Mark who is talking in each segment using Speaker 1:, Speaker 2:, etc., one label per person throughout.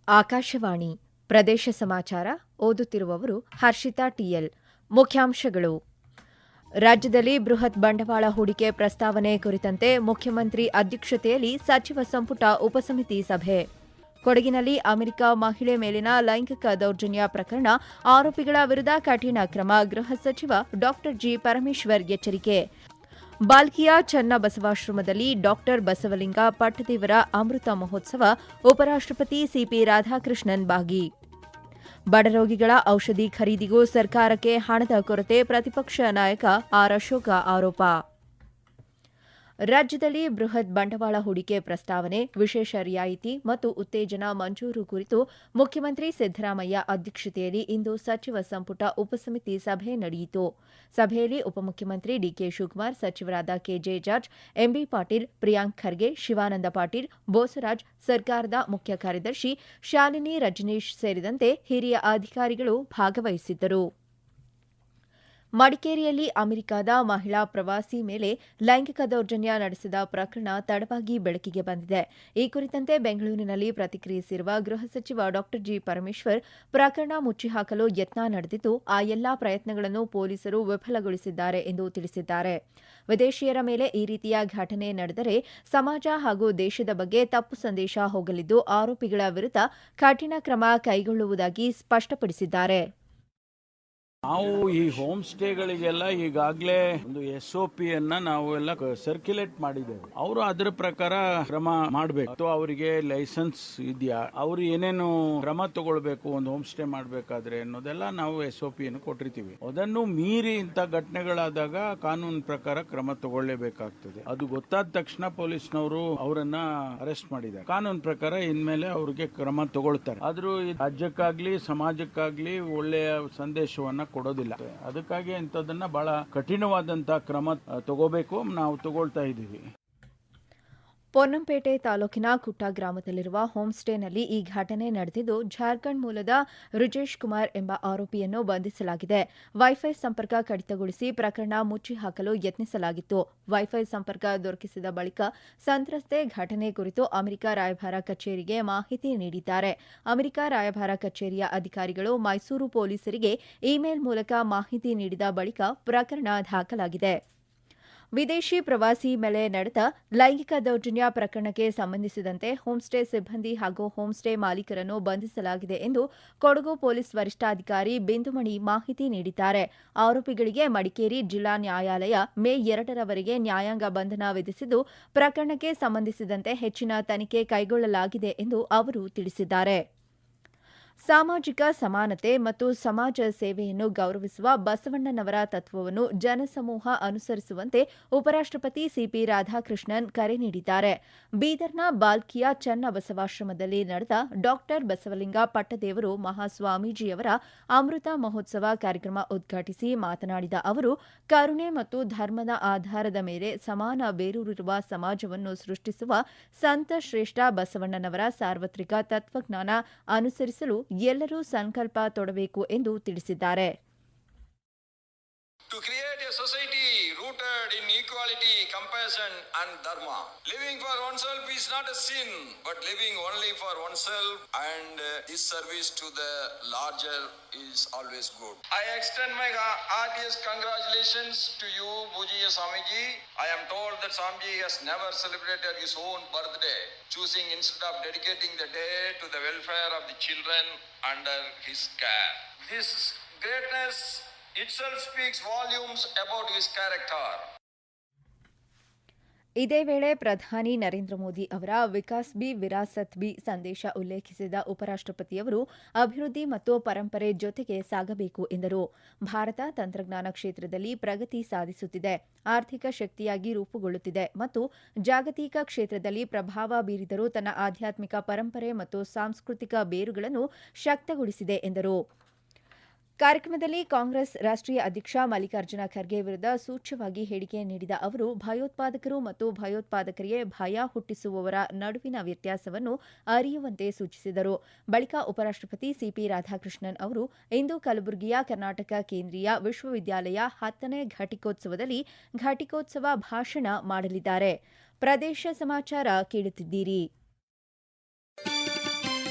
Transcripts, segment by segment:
Speaker 1: ಆಕಾಶವಾಣಿ ಪ್ರದೇಶ ಸಮಾಚಾರ ಓದುತ್ತಿರುವವರು ಹರ್ಷಿತಾ ಟಿಎಲ್. ಮುಖ್ಯಾಂಶಗಳು. ರಾಜ್ಯದಲ್ಲಿ ಬೃಹತ್ ಬಂಡವಾಳ ಹೂಡಿಕೆ ಪ್ರಸ್ತಾವನೆ ಕುರಿತಂತೆ ಮುಖ್ಯಮಂತ್ರಿ ಅಧ್ಯಕ್ಷತೆಯಲ್ಲಿ ಸಚಿವ ಸಂಪುಟ ಉಪಸಮಿತಿ ಸಭೆ. ಕೊಡಗಿನಲ್ಲಿ ಅಮೆರಿಕ ಮಹಿಳೆ ಮೇಲಿನ ಲೈಂಗಿಕ ದೌರ್ಜನ್ಯ ಪ್ರಕರಣ, ಆರೋಪಿಗಳ ವಿರುದ್ಧ ಕಠಿಣ ಕ್ರಮ, ಗೃಹ ಸಚಿವ ಡಾ ಜಿ. ಪರಮೇಶ್ವರ್ ಎಚ್ಚರಿಕೆ. ಬಾಲ್ಕಿಯ ಚನ್ನಬಸವಾಶ್ರಮದಲ್ಲಿ ಡಾ ಬಸವಲಿಂಗ ಪಟ್ಟದೇವರ ಅಮೃತ ಮಹೋತ್ಸವ, ಉಪರಾಷ್ಟ್ರಪತಿ ಸಿಪಿ ರಾಧಾಕೃಷ್ಣನ್ ಭಾಗಿ. ಬಡರೋಗಿಗಳ ಔಷಧಿ ಖರೀದಿಗೂ ಸರ್ಕಾರಕ್ಕೆ ಹಣದ ಕೊರತೆ, ಪ್ರತಿಪಕ್ಷ ನಾಯಕ ಆರ್ ಅಶೋಕ ಆರೋಪ. ರಾಜ್ಯದಲ್ಲಿ ಬೃಹತ್ ಬಂಡವಾಳ ಹೂಡಿಕೆ ಪ್ರಸ್ತಾವನೆ, ವಿಶೇಷ ರಿಯಾಯಿತಿ ಮತ್ತು ಉತ್ತೇಜನ ಮಂಜೂರು ಕುರಿತು ಮುಖ್ಯಮಂತ್ರಿ ಸಿದ್ದರಾಮಯ್ಯ ಅಧ್ಯಕ್ಷತೆಯಲ್ಲಿ ಇಂದು ಸಚಿವ ಸಂಪುಟ ಉಪಸಮಿತಿ ಸಭೆ ನಡೆಯಿತು. ಸಭೆಯಲ್ಲಿ ಉಪಮುಖ್ಯಮಂತ್ರಿ ಡಿಕೆ ಶಿವಕುಮಾರ್, ಸಚಿವರಾದ ಕೆಜೆ ಜಾರ್ಜ್, ಎಂಬಿ ಪಾಟೀಲ್, ಪ್ರಿಯಾಂಕ್ ಖರ್ಗೆ, ಶಿವಾನಂದ ಪಾಟೀಲ್, ಬೋಸರಾಜ್, ಸರ್ಕಾರದ ಮುಖ್ಯ ಕಾರ್ಯದರ್ಶಿ ಶಾಲಿನಿ ರಜನೀಶ್ ಸೇರಿದಂತೆ ಹಿರಿಯ ಅಧಿಕಾರಿಗಳು ಭಾಗವಹಿಸಿದ್ದರು. ಮಡಿಕೇರಿಯಲ್ಲಿ ಅಮೆರಿಕದ ಮಹಿಳಾ ಪ್ರವಾಸಿ ಮೇಲೆ ಲೈಂಗಿಕ ದೌರ್ಜನ್ಯ ನಡೆಸಿದ ಪ್ರಕರಣ ತಡವಾಗಿ ಬೆಳಕಿಗೆ ಬಂದಿದೆ. ಈ ಕುರಿತಂತೆ ಬೆಂಗಳೂರಿನಲ್ಲಿ ಪ್ರತಿಕ್ರಿಯಿಸಿರುವ ಗೃಹ ಸಚಿವ ಡಾ ಜಿ. ಪರಮೇಶ್ವರ್, ಪ್ರಕರಣ ಮುಚ್ಚಿಹಾಕಲು ಯತ್ನ ನಡೆದಿದ್ದು, ಆ ಎಲ್ಲಾ ಪ್ರಯತ್ನಗಳನ್ನು ಪೊಲೀಸರು ವಿಫಲಗೊಳಿಸಿದ್ದಾರೆ ಎಂದು ತಿಳಿಸಿದ್ದಾರೆ. ವಿದೇಶಿಯರ ಮೇಲೆ ಈ ರೀತಿಯ ಘಟನೆ ನಡೆದರೆ ಸಮಾಜ ಹಾಗೂ ದೇಶದ ಬಗ್ಗೆ ತಪ್ಪು ಸಂದೇಶ ಹೋಗಲಿದ್ದು, ಆರೋಪಿಗಳ ವಿರುದ್ಧ ಕಠಿಣ ಕ್ರಮ ಕೈಗೊಳ್ಳುವುದಾಗಿ ಸ್ಪಷ್ಟಪಡಿಸಿದ್ದಾರೆ.
Speaker 2: ನಾವು ಈ ಹೋಮ್ ಸ್ಟೇಗಳಿಗೆಲ್ಲ ಈಗಾಗಲೇ ಒಂದು SOP ನಾವು ಎಲ್ಲ ಸರ್ಕ್ಯುಲೇಟ್ ಮಾಡಿದ್ದೇವೆ. ಅವರು ಅದರ ಪ್ರಕಾರ ಕ್ರಮ ಮಾಡಬೇಕು. ಅವರಿಗೆ ಲೈಸೆನ್ಸ್ ಇದೆಯಾ, ಅವರು ಏನೇನು ಕ್ರಮ ತಗೊಳ್ಬೇಕು ಒಂದು ಹೋಮ್ ಸ್ಟೇ ಮಾಡಬೇಕಾದ್ರೆ ಅನ್ನೋದೆಲ್ಲ ನಾವು SOP ಕೊಟ್ಟಿರ್ತೀವಿ. ಅದನ್ನು ಮೀರಿ ಇಂಥ ಘಟನೆಗಳಾದಾಗ ಕಾನೂನು ಪ್ರಕಾರ ಕ್ರಮ ತಗೊಳ್ಳೇಬೇಕಾಗ್ತದೆ. ಅದು ಗೊತ್ತಾದ ತಕ್ಷಣ ಪೊಲೀಸ್ನವರು ಅವರನ್ನ ಅರೆಸ್ಟ್ ಮಾಡಿದ್ದಾರೆ. ಕಾನೂನು ಪ್ರಕಾರ ಇನ್ಮೇಲೆ ಅವ್ರಿಗೆ ಕ್ರಮ ತಗೊಳ್ತಾರೆ. ಆದ್ರೂ ರಾಜ್ಯಕ್ಕಾಗ್ಲಿ ಸಮಾಜಕ್ಕಾಗ್ಲಿ ಒಳ್ಳೆಯ ಸಂದೇಶವನ್ನ ಕೊಡೋದಿಲ್ಲ. ಅದಕ್ಕಾಗಿ ಇಂಥದನ್ನ ಬಹಳ ಕಠಿಣವಾದಂತಹ ಕ್ರಮ ತಗೋಬೇಕು. ನಾವು ತಗೊಳ್ತಾ ಇದ್ದೀವಿ.
Speaker 1: ಪೊನ್ನಂಪೇಟೆ ತಾಲೂಕಿನ ಕುಟ್ಟ ಗ್ರಾಮದಲ್ಲಿರುವ ಹೋಮ್ ಸ್ಟೇನಲ್ಲಿ ಈ ಘಟನೆ ನಡೆದಿದ್ದು, ಜಾರ್ಖಂಡ್ ಮೂಲದ ರುಜೇಶ್ ಕುಮಾರ್ ಎಂಬ ಆರೋಪಿಯನ್ನು ಬಂಧಿಸಲಾಗಿದೆ. ವೈಫೈ ಸಂಪರ್ಕ ಕಡಿತಗೊಳಿಸಿ ಪ್ರಕರಣ ಮುಚ್ಚಿ ಹಾಕಲು ಯತ್ನಿಸಲಾಗಿತ್ತು. ವೈಫೈ ಸಂಪರ್ಕ ದೊರಕಿಸಿದ ಬಳಿಕ ಸಂತ್ರಸ್ತೆ ಘಟನೆ ಕುರಿತು ಅಮೆರಿಕ ರಾಯಭಾರ ಕಚೇರಿಗೆ ಮಾಹಿತಿ ನೀಡಿದ್ದಾರೆ. ಅಮೆರಿಕ ರಾಯಭಾರ ಕಚೇರಿಯ ಅಧಿಕಾರಿಗಳು ಮೈಸೂರು ಪೊಲೀಸರಿಗೆ ಇಮೇಲ್ ಮೂಲಕ ಮಾಹಿತಿ ನೀಡಿದ ಬಳಿಕ ಪ್ರಕರಣ ದಾಖಲಾಗಿದೆ. ವಿದೇಶಿ ಪ್ರವಾಸಿ ಮೇಲೆ ನಡೆದ ಲೈಂಗಿಕ ದೌರ್ಜನ್ಯ ಪ್ರಕರಣಕ್ಕೆ ಸಂಬಂಧಿಸಿದಂತೆ ಹೋಂಸ್ಟೇ ಸಿಬ್ಬಂದಿ ಹಾಗೂ ಹೋಂಸ್ಟೇ ಮಾಲೀಕರನ್ನು ಬಂಧಿಸಲಾಗಿದೆ ಎಂದು ಕೊಡಗು ಪೊಲೀಸ್ ವರಿಷ್ಠಾಧಿಕಾರಿ ಬಿಂದುಮಣಿ ಮಾಹಿತಿ ನೀಡಿದ್ದಾರೆ. ಆರೋಪಿಗಳಿಗೆ ಮಡಿಕೇರಿ ಜಿಲ್ಲಾ ನ್ಯಾಯಾಲಯ ಮೇ 2ರವರೆಗೆ ನ್ಯಾಯಾಂಗ ಬಂಧನ ವಿಧಿಸಿದ್ದು, ಪ್ರಕರಣಕ್ಕೆ ಸಂಬಂಧಿಸಿದಂತೆ ಹೆಚ್ಚಿನ ತನಿಖೆ ಕೈಗೊಳ್ಳಲಾಗಿದೆ ಎಂದು ಅವರು ತಿಳಿಸಿದ್ದಾರೆ. ಸಾಮಾಜಿಕ ಸಮಾನತೆ ಮತ್ತು ಸಮಾಜ ಸೇವೆಯನ್ನು ಗೌರವಿಸುವ ಬಸವಣ್ಣನವರ ತತ್ವವನ್ನು ಜನಸಮೂಹ ಅನುಸರಿಸುವಂತೆ ಉಪರಾಷ್ಟ್ರಪತಿ ಸಿಪಿ ರಾಧಾಕೃಷ್ಣನ್ ಕರೆ ನೀಡಿದ್ದಾರೆ. ಬೀದರ್ನ ಬಾಲ್ಕಿಯ ಚನ್ನಬಸವಾಶ್ರಮದಲ್ಲಿ ನಡೆದ ಡಾ ಬಸವಲಿಂಗ ಪಟ್ಟದೇವರು ಮಹಾಸ್ವಾಮೀಜಿಯವರ ಅಮೃತ ಮಹೋತ್ಸವ ಕಾರ್ಯಕ್ರಮ ಉದ್ಘಾಟಿಸಿ ಮಾತನಾಡಿದ ಅವರು, ಕರುಣೆ ಮತ್ತು ಧರ್ಮದ ಆಧಾರದ ಮೇಲೆ ಸಮಾನ ಬೇರೂರಿರುವ ಸಮಾಜವನ್ನು ಸೃಷ್ಟಿಸುವ ಸಂತ ಶ್ರೇಷ್ಠ ಬಸವಣ್ಣನವರ ಸಾರ್ವತ್ರಿಕ ತತ್ವಜ್ಞಾನ ಅನುಸರಿಸಲು ಎಲ್ಲರೂ ಸಂಕಲ್ಪ ತೊಡಬೇಕು ಎಂದು ತಿಳಿಸಿದ್ದಾರೆ.
Speaker 3: To create a society rooted in equality, compassion and dharma. Living for oneself is not a sin, but living only for oneself and this service to the larger is always good. I extend my heartiest congratulations to you, Pujiya Swamiji. I am told that Swamiji has never celebrated his own birthday, choosing instead of dedicating the day to the welfare of the children under his care. This greatness itself speaks volumes about his character.
Speaker 1: ಇದೇ ವೇಳೆ ಪ್ರಧಾನಿ ನರೇಂದ್ರ ಮೋದಿ ಅವರ Vikas B Virasat B ಸಂದೇಶ ಉಲ್ಲೇಖಿಸಿದ ಉಪರಾಷ್ಟ್ರಪತಿಯವರು, ಅಭಿವೃದ್ಧಿ ಮತ್ತು ಪರಂಪರೆ ಜೊತೆಗೆ ಸಾಗಬೇಕು ಎಂದರು. ಭಾರತ ತಂತ್ರಜ್ಞಾನ ಕ್ಷೇತ್ರದಲ್ಲಿ ಪ್ರಗತಿ ಸಾಧಿಸುತ್ತಿದೆ, ಆರ್ಥಿಕ ಶಕ್ತಿಯಾಗಿ ರೂಪುಗೊಳ್ಳುತ್ತಿದೆ ಮತ್ತು ಜಾಗತಿಕ ಕ್ಷೇತ್ರದಲ್ಲಿ ಪ್ರಭಾವ ಬೀರಿದರೂ ತನ್ನ ಆಧ್ಯಾತ್ಮಿಕ ಪರಂಪರೆ ಮತ್ತು ಸಾಂಸ್ಕೃತಿಕ ಬೇರುಗಳನ್ನು ಶಕ್ತಗೊಳಿಸಿದೆ ಎಂದರು. ಕಾರ್ಯಕ್ರಮದಲ್ಲಿ ಕಾಂಗ್ರೆಸ್ ರಾಷ್ಟ್ರೀಯ ಅಧ್ಯಕ್ಷ ಮಲ್ಲಿಕಾರ್ಜುನ ಖರ್ಗೆ ವಿರುದ್ಧ ಸೂಚ್ಯವಾಗಿ ಹೇಳಿಕೆ ನೀಡಿದ ಅವರು, ಭಯೋತ್ಪಾದಕರು ಮತ್ತು ಭಯೋತ್ಪಾದಕರಿಗೆ ಭಯ ಹುಟ್ಟಿಸುವವರ ನಡುವಿನ ವ್ಯತ್ಯಾಸವನ್ನು ಅರಿಯುವಂತೆ ಸೂಚಿಸಿದರು. ಬಳಿಕ ಉಪರಾಷ್ಟ್ರಪತಿ ಸಿಪಿ ರಾಧಾಕೃಷ್ಣನ್ ಅವರು ಇಂದು ಕಲಬುರಗಿಯ ಕರ್ನಾಟಕ ಕೇಂದ್ರೀಯ ವಿಶ್ವವಿದ್ಯಾಲಯ 10ನೇ ಘಟಿಕೋತ್ಸವದಲ್ಲಿ ಘಟಿಕೋತ್ಸವ ಭಾಷಣ ಮಾಡಲಿದ್ದಾರೆ. ಪ್ರದೇಶ ಸಮಾಚಾರ ಕೇಳುತ್ತಿದ್ದೀರಿ.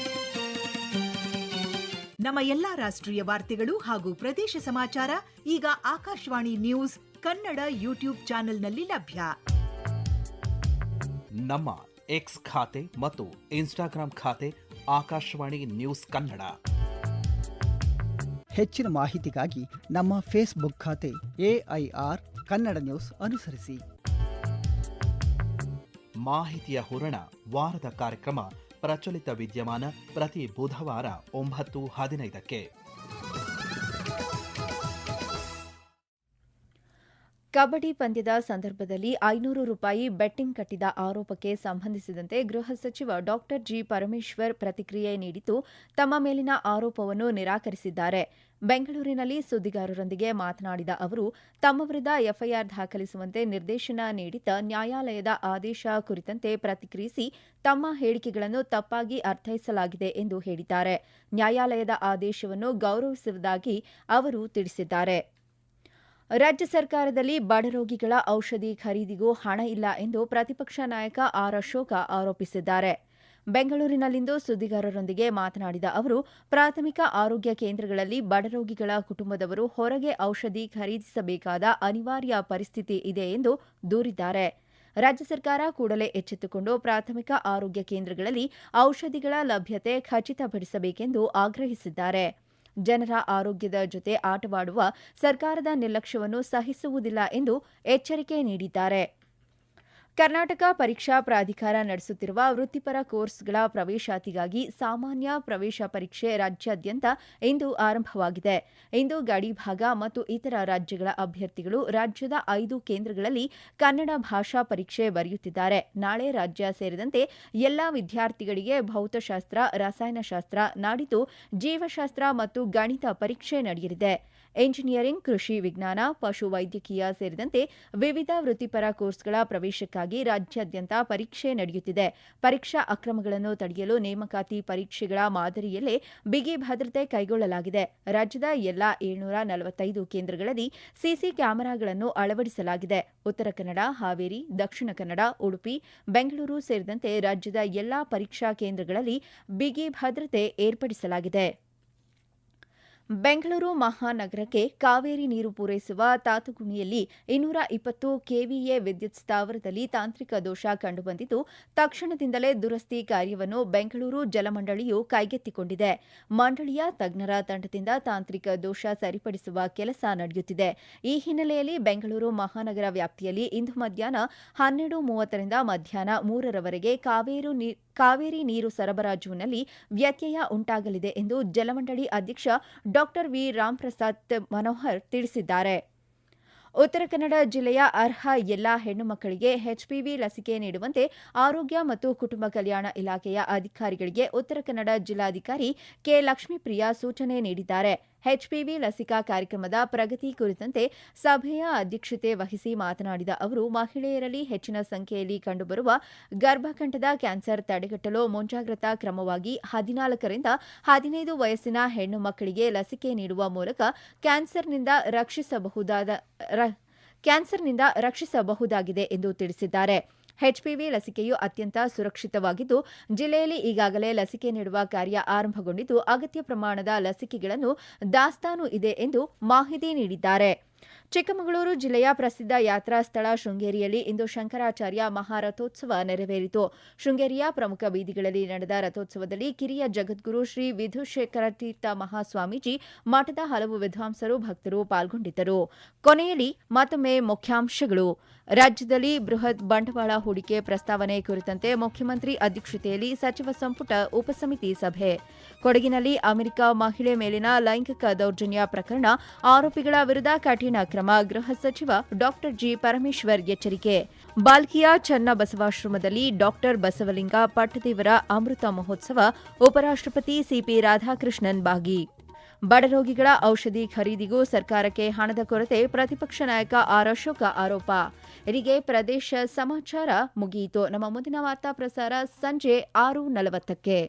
Speaker 4: ನಮ್ಮ ಎಲ್ಲಾ ರಾಷ್ಟ್ರೀಯ ವಾರ್ತೆಗಳು ಹಾಗೂ ಪ್ರದೇಶ ಸಮಾಚಾರ ಈಗ ಆಕಾಶವಾಣಿ ನ್ಯೂಸ್ ಕನ್ನಡ ಯೂಟ್ಯೂಬ್ ಚಾನೆಲ್ನಲ್ಲಿ ಲಭ್ಯ.
Speaker 5: ನಮ್ಮ ಎಕ್ಸ್ ಖಾತೆ ಮತ್ತು ಇನ್ಸ್ಟಾಗ್ರಾಂ ಖಾತೆ ಆಕಾಶವಾಣಿ ನ್ಯೂಸ್ ಕನ್ನಡ.
Speaker 6: ಹೆಚ್ಚಿನ ಮಾಹಿತಿಗಾಗಿ ನಮ್ಮ ಫೇಸ್ಬುಕ್ ಖಾತೆ AIR ಕನ್ನಡ ನ್ಯೂಸ್ ಅನುಸರಿಸಿ.
Speaker 5: ಮಾಹಿತಿಯ ಹೂರಣ ವಾರದ ಕಾರ್ಯಕ್ರಮ ಪ್ರಚಲಿತ ವಿದ್ಯಮಾನ ಪ್ರತಿ ಬುಧವಾರ 9:15ಕ್ಕೆ.
Speaker 1: ಕಬಡ್ಡಿ ಪಂದ್ಯದ ಸಂದರ್ಭದಲ್ಲಿ 500 ರೂಪಾಯಿ ಬೆಟ್ಟಿಂಗ್ ಕಟ್ಟಿದ ಆರೋಪಕ್ಕೆ ಸಂಬಂಧಿಸಿದಂತೆ ಗೃಹ ಸಚಿವ ಡಾ ಜಿ. ಪರಮೇಶ್ವರ್ ಪ್ರತಿಕ್ರಿಯೆ ನೀಡಿದ್ದು, ತಮ್ಮ ಮೇಲಿನ ಆರೋಪವನ್ನು ನಿರಾಕರಿಸಿದ್ದಾರೆ. ಬೆಂಗಳೂರಿನಲ್ಲಿ ಸುದ್ದಿಗಾರರೊಂದಿಗೆ ಮಾತನಾಡಿದ ಅವರು, ತಮ್ಮ ವಿರುದ್ಧ ಎಫ್ಐಆರ್ ದಾಖಲಿಸುವಂತೆ ನಿರ್ದೇಶನ ನೀಡಿದ್ದ ನ್ಯಾಯಾಲಯದ ಆದೇಶ ಕುರಿತಂತೆ ಪ್ರತಿಕ್ರಿಯಿಸಿ ತಮ್ಮ ಹೇಳಿಕೆಗಳನ್ನು ತಪ್ಪಾಗಿ ಅರ್ಥೈಸಲಾಗಿದೆ ಎಂದು ಹೇಳಿದ್ದಾರೆ. ನ್ಯಾಯಾಲಯದ ಆದೇಶವನ್ನು ಗೌರವಿಸುವುದಾಗಿ ಅವರು ತಿಳಿಸಿದ್ದಾರೆ. ರಾಜ್ಯ ಸರ್ಕಾರದಲ್ಲಿ ಬಡರೋಗಿಗಳ ಔಷಧಿ ಖರೀದಿಗೂ ಹಣ ಇಲ್ಲ ಎಂದು ಪ್ರತಿಪಕ್ಷ ನಾಯಕ ಆರ್ ಅಶೋಕ ಆರೋಪಿಸಿದ್ದಾರೆ. ಬೆಂಗಳೂರಿನಲ್ಲಿಂದು ಸುದ್ದಿಗಾರರೊಂದಿಗೆ ಮಾತನಾಡಿದ ಅವರು, ಪ್ರಾಥಮಿಕ ಆರೋಗ್ಯ ಕೇಂದ್ರಗಳಲ್ಲಿ ಬಡರೋಗಿಗಳ ಕುಟುಂಬದವರು ಹೊರಗೆ ಔಷಧಿ ಖರೀದಿಸಬೇಕಾದ ಅನಿವಾರ್ಯ ಪರಿಸ್ಥಿತಿ ಇದೆ ಎಂದು ದೂರಿದ್ದಾರೆ. ರಾಜ್ಯ ಸರ್ಕಾರ ಕೂಡಲೇ ಎಚ್ಚೆತ್ತುಕೊಂಡು ಪ್ರಾಥಮಿಕ ಆರೋಗ್ಯ ಕೇಂದ್ರಗಳಲ್ಲಿ ಔಷಧಿಗಳ ಲಭ್ಯತೆ ಖಚಿತಪಡಿಸಬೇಕೆಂದು ಆಗ್ರಹಿಸಿದ್ದಾರೆ. ಜನರ ಆರೋಗ್ಯದ ಜೊತೆ ಆಟವಾಡುವ ಸರ್ಕಾರದ ನಿರ್ಲಕ್ಷ್ಯವನ್ನು ಸಹಿಸುವುದಿಲ್ಲ ಎಂದು ಎಚ್ಚರಿಕೆ ನೀಡಿದ್ದಾರೆ. ಕರ್ನಾಟಕ ಪರೀಕ್ಷಾ ಪ್ರಾಧಿಕಾರ ನಡೆಸುತ್ತಿರುವ ವೃತ್ತಿಪರ ಕೋರ್ಸ್ಗಳ ಪ್ರವೇಶಾತಿಗಾಗಿ ಸಾಮಾನ್ಯ ಪ್ರವೇಶ ಪರೀಕ್ಷೆ ರಾಜ್ಯಾದ್ಯಂತ ಇಂದು ಆರಂಭವಾಗಿದೆ. ಇಂದು ಗಡಿಭಾಗ ಮತ್ತು ಇತರ ರಾಜ್ಯಗಳ ಅಭ್ಯರ್ಥಿಗಳು ರಾಜ್ಯದ 5 ಕೇಂದ್ರಗಳಲ್ಲಿ ಕನ್ನಡ ಭಾಷಾ ಪರೀಕ್ಷೆ ಬರೆಯುತ್ತಿದ್ದಾರೆ. ನಾಳೆ ರಾಜ್ಯ ಸೇರಿದಂತೆ ಎಲ್ಲಾ ವಿದ್ಯಾರ್ಥಿಗಳಿಗೆ ಭೌತಶಾಸ್ತ್ರ, ರಸಾಯನಶಾಸ್ತ್ರ, ನಾಡಿದ್ದು ಜೀವಶಾಸ್ತ್ರ ಮತ್ತು ಗಣಿತ ಪರೀಕ್ಷೆ ನಡೆಯಲಿದೆ. ಎಂಜಿನಿಯರಿಂಗ್, ಕೃಷಿ ವಿಜ್ಞಾನ, ಪಶುವೈದ್ಯಕೀಯ ಸೇರಿದಂತೆ ವಿವಿಧ ವೃತ್ತಿಪರ ಕೋರ್ಸ್ಗಳ ಪ್ರವೇಶಕ್ಕಾಗಿ ರಾಜ್ಯಾದ್ಯಂತ ಪರೀಕ್ಷೆ ನಡೆಯುತ್ತಿದೆ. ಪರೀಕ್ಷಾ ಅಕ್ರಮಗಳನ್ನು ತಡೆಯಲು ನೇಮಕಾತಿ ಪರೀಕ್ಷೆಗಳ ಮಾದರಿಯಲ್ಲೇ ಬಿಗಿ ಭದ್ರತೆ ಕೈಗೊಳ್ಳಲಾಗಿದೆ. ರಾಜ್ಯದ ಎಲ್ಲಾ 745 ಕೇಂದ್ರಗಳಲ್ಲಿ ಸಿಸಿ ಕ್ಯಾಮೆರಾಗಳನ್ನು ಅಳವಡಿಸಲಾಗಿದೆ. ಉತ್ತರ ಕನ್ನಡ, ಹಾವೇರಿ, ದಕ್ಷಿಣ ಕನ್ನಡ, ಉಡುಪಿ, ಬೆಂಗಳೂರು ಸೇರಿದಂತೆ ರಾಜ್ಯದ ಎಲ್ಲಾ ಪರೀಕ್ಷಾ ಕೇಂದ್ರಗಳಲ್ಲಿ ಬಿಗಿ ಭದ್ರತೆ ಏರ್ಪಡಿಸಲಾಗಿದೆ. ಬೆಂಗಳೂರು ಮಹಾನಗರಕ್ಕೆ ಕಾವೇರಿ ನೀರು ಪೂರೈಸುವ ತಾತುಗುಣಿಯಲ್ಲಿ 220 ಕೆವಿಎ ವಿದ್ಯುತ್ ಸ್ಥಾವರದಲ್ಲಿ ತಾಂತ್ರಿಕ ದೋಷ ಕಂಡುಬಂದಿದ್ದು, ತಕ್ಷಣದಿಂದಲೇ ದುರಸ್ತಿ ಕಾರ್ಯವನ್ನು ಬೆಂಗಳೂರು ಜಲಮಂಡಳಿಯು ಕೈಗೆತ್ತಿಕೊಂಡಿದೆ. ಮಂಡಳಿಯ ತಜ್ಞರ ತಂಡದಿಂದ ತಾಂತ್ರಿಕ ದೋಷ ಸರಿಪಡಿಸುವ ಕೆಲಸ ನಡೆಯುತ್ತಿದೆ. ಈ ಹಿನ್ನೆಲೆಯಲ್ಲಿ ಬೆಂಗಳೂರು ಮಹಾನಗರ ವ್ಯಾಪ್ತಿಯಲ್ಲಿ ಇಂದು ಮಧ್ಯಾಹ್ನ 12:30ರಿಂದ ಮಧ್ಯಾಹ್ನ 3ರವರೆಗೆ ಕಾವೇರಿ ನೀರು ಸರಬರಾಜುವಿನಲ್ಲಿ ವ್ಯತ್ಯಯ ಉಂಟಾಗಲಿದೆ ಎಂದು ಜಲಮಂಡಳಿ ಅಧ್ಯಕ್ಷ ಡಾ ವಿ. ರಾಮ್ಪ್ರಸಾದ್ ಮನೋಹರ್ ತಿಳಿಸಿದ್ದಾರೆ. ಉತ್ತರ ಕನ್ನಡ ಜಿಲ್ಲೆಯ ಅರ್ಹ ಎಲ್ಲಾ ಹೆಣ್ಣು ಮಕ್ಕಳಿಗೆ HPV ಲಸಿಕೆ ನೀಡುವಂತೆ ಆರೋಗ್ಯ ಮತ್ತು ಕುಟುಂಬ ಕಲ್ಯಾಣ ಇಲಾಖೆಯ ಅಧಿಕಾರಿಗಳಿಗೆ ಉತ್ತರ ಕನ್ನಡ ಜಿಲ್ಲಾಧಿಕಾರಿ ಕೆ. ಲಕ್ಷ್ಮೀಪ್ರಿಯಾ ಸೂಚನೆ ನೀಡಿದ್ದಾರೆ. HPV ಲಸಿಕಾ ಕಾರ್ಯಕ್ರಮದ ಪ್ರಗತಿ ಕುರಿತಂತೆ ಸಭೆಯ ಅಧ್ಯಕ್ಷತೆ ವಹಿಸಿ ಮಾತನಾಡಿದ ಅವರು, ಮಹಿಳೆಯರಲ್ಲಿ ಹೆಚ್ಚಿನ ಸಂಖ್ಯೆಯಲ್ಲಿ ಕಂಡುಬರುವ ಗರ್ಭಕಂಠದ ಕ್ಯಾನ್ಸರ್ ತಡೆಗಟ್ಟಲು ಮುಂಜಾಗ್ರತಾ ಕ್ರಮವಾಗಿ 14ರಿಂದ 15 ವಯಸ್ಸಿನ ಹೆಣ್ಣು ಮಕ್ಕಳಿಗೆ ಲಸಿಕೆ ನೀಡುವ ಮೂಲಕ ಕ್ಯಾನ್ಸರ್ನಿಂದ ರಕ್ಷಿಸಬಹುದಾಗಿದೆ ಎಂದು ತಿಳಿಸಿದ್ದಾರೆ. HPV ಲಸಿಕೆಯು ಅತ್ಯಂತ ಸುರಕ್ಷಿತವಾಗಿದ್ದು, ಜಿಲ್ಲೆಯಲ್ಲಿ ಈಗಾಗಲೇ ಲಸಿಕೆ ನೀಡುವ ಕಾರ್ಯ ಆರಂಭಗೊಂಡಿದ್ದು, ಅಗತ್ಯ ಪ್ರಮಾಣದ ಲಸಿಕೆಗಳನ್ನು ದಾಸ್ತಾನು ಇದೆ ಎಂದು ಮಾಹಿತಿ ನೀಡಿದ್ದಾರೆ. ಚಿಕ್ಕಮಗಳೂರು ಜಿಲ್ಲೆಯ ಪ್ರಸಿದ್ಧ ಯಾತ್ರಾ ಸ್ಥಳ ಶೃಂಗೇರಿಯಲ್ಲಿ ಇಂದು ಶಂಕರಾಚಾರ್ಯ ಮಹಾರಥೋತ್ಸವ ನೆರವೇರಿತು. ಶೃಂಗೇರಿಯ ಪ್ರಮುಖ ಬೀದಿಗಳಲ್ಲಿ ನಡೆದ ರಥೋತ್ಸವದಲ್ಲಿ ಕಿರಿಯ ಜಗದ್ಗುರು ಶ್ರೀ ವಿಧುಶೇಖರತೀರ್ಥ ಮಹಾಸ್ವಾಮೀಜಿ, ಮಠದ ಹಲವು ವಿದ್ವಾಂಸರು, ಭಕ್ತರು ಪಾಲ್ಗೊಂಡಿದ್ದರು. ಕೊನೆಯಲ್ಲಿ ಮತ್ತೊಮ್ಮೆ ಮುಖ್ಯಾಂಶಗಳು. ರಾಜ್ಯದಲ್ಲಿ ಬೃಹತ್ ಬಂಡವಾಳ ಹೂಡಿಕೆ ಪ್ರಸ್ತಾವನೆ ಕುರಿತಂತೆ ಮುಖ್ಯಮಂತ್ರಿ ಅಧ್ಯಕ್ಷತೆಯಲ್ಲಿ ಸಚಿವ ಸಂಪುಟ ಉಪಸಮಿತಿ ಸಭೆ. ಕೊಡಗಿನಲ್ಲಿ ಅಮೆರಿಕ ಮಹಿಳೆ ಮೇಲಿನ ಲೈಂಗಿಕ ದೌರ್ಜನ್ಯ ಪ್ರಕರಣ, ಆರೋಪಿಗಳ ವಿರುದ್ಧ ಕಠಿಣ ಕ್ರಮ, ಗೃಹ ಸಚಿವ ಡಾ ಜಿ. ಪರಮೇಶ್ವರ್ ಎಚ್ಚರಿಕೆ. ಬಾಲ್ಕಿಯ ಚನ್ನಬಸವಾಶ್ರಮದಲ್ಲಿ ಡಾ ಬಸವಲಿಂಗ ಪಟ್ಟದೇವರ ಅಮೃತ ಮಹೋತ್ಸವ, ಉಪರಾಷ್ಟ್ರಪತಿ ಸಿಪಿ ರಾಧಾಕೃಷ್ಣನ್ ಭಾಗಿ. ಬಡರೋಗಿಗಳ ಔಷಧಿ ಖರೀದಿಗೂ ಸರ್ಕಾರಕ್ಕೆ ಹಣದ ಕೊರತೆ, ಪ್ರತಿಪಕ್ಷ ನಾಯಕ ಆರ್ ಅಶೋಕ ಆರೋಪ. ಇಲ್ಲಿಗೆ ಪ್ರದೇಶ ಸಮಾಚಾರ ಮುಗಿಯಿತು. ನಮ್ಮ ಮುಂದಿನ ವಾರ್ತಾ ಪ್ರಸಾರ ಸಂಜೆ 6:40ಕ್ಕೆ.